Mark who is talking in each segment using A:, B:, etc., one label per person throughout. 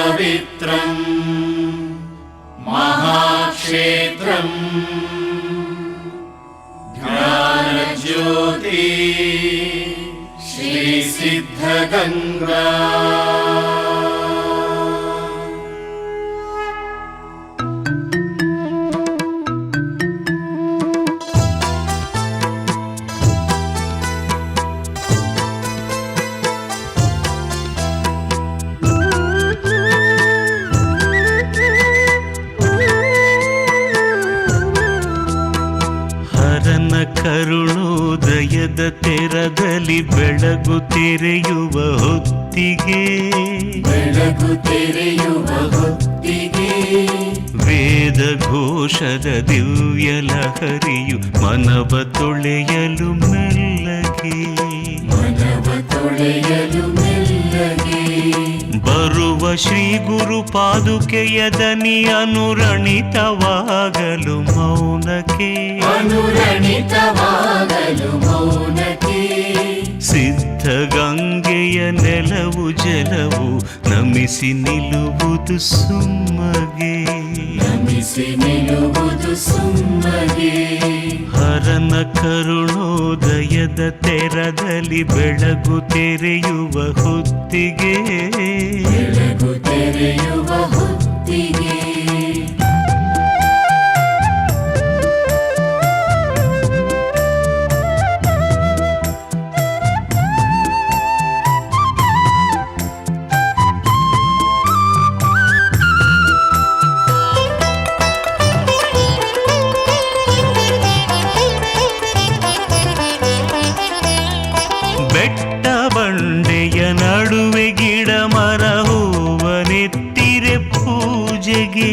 A: पवित्रम् महाक्षेत्रम् ज्ञानज्योति श्री सिद्धगंगा।
B: ಕರುಣೋದಯದ ತೆರದಲ್ಲಿ ಬೆಳಗು ತೆರೆಯುವ ಹೊತ್ತಿಗೆ ವೇದ ಘೋಷದ ದಿವ್ಯ ಲಹರಿಯು ಮನವ ತೊಳೆಯಲು ಮೆಲ್ಲಗೆ ಬರುವ ಶ್ರೀ ಗುರು ಪಾದುಕೆಯ ದನಿ ಅನುರಣಿತವಾಗಲು ಮೌನಕ್ಕೆ ಸಿದ್ಧಗಂಗೆಯ ನೆಲವು ಜಲವು ನಮಿಸಿ ನಿಲ್ಲುವುದು ಸುಮ್ಮಗೆ ಹರನ ಕರುಣೋದಯದ ತೆರದಲ್ಲಿ ಬೆಳಗು ತೆರೆಯುವ ಹೊತ್ತಿಗೆ ಬೆಟ್ಟ ಬಂಡೆಯ ನಡುವೆ ಗಿಡ ಮರ ಹೂವನೆತ್ತಿರೆ ಪೂಜೆಗೆ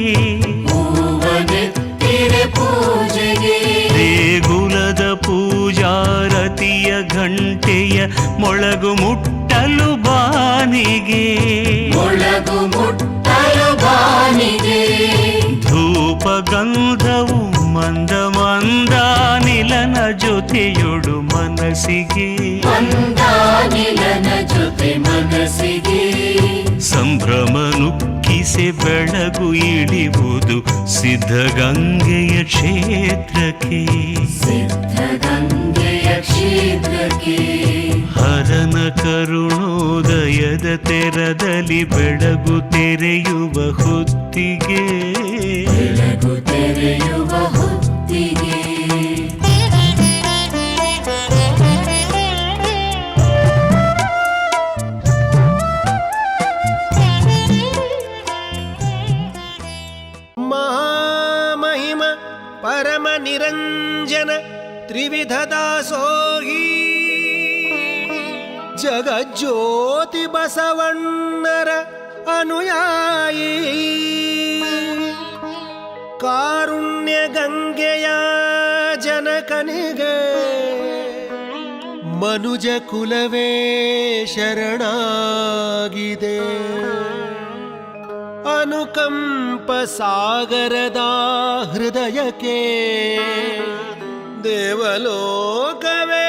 B: ದೇಗುಲದ ಪೂಜಾರತಿಯ ಗಂಟೆಯ ಮೊಳಗು ಮುಟ್ಟಲು ಬಾನಿಗೆ ಧೂಪ ಗಂಧವು ಮಂದ ಮಂದ ನಿಲನ ಜೊತೆಯೊಡು ಮನಸ್ಸಿಗೆ ಸಂಭ್ರಮ ನುಕ್ಕಿಸೆ ಬೆಳಗು ಇಳಿಯುವುದು ಸಿದ್ಧಗಂಗೆಯ ಕ್ಷೇತ್ರಕ್ಕೆ ಹರನ ಕರುಣೋದಯದ ತೆರದಲ್ಲಿ ಬೆಳಗು ತೆರೆಯುವ ಹೊತ್ತಿಗೆ
C: ಮಹಾಮಹಿಮ ಪರಮ ನಿರಂಜನ ತ್ರಿವಿಧ ದಾಸೋಹಿ ಜಗಜ್ಯೋತಿ ಬಸವಣ್ಣರ ಅನುಯಾಯಿ ಕಾರುಣ್ಯ ಗಂಗೆಯ ಜನಕನಿಗೆ ಮನುಜ ಕುಲವೇ ಶರಣಾಗಿದೆ ಅನುಕಂಪ ಸಾಗರದ ಹೃದಯಕ್ಕೆ ದೇವಲೋಕವೇ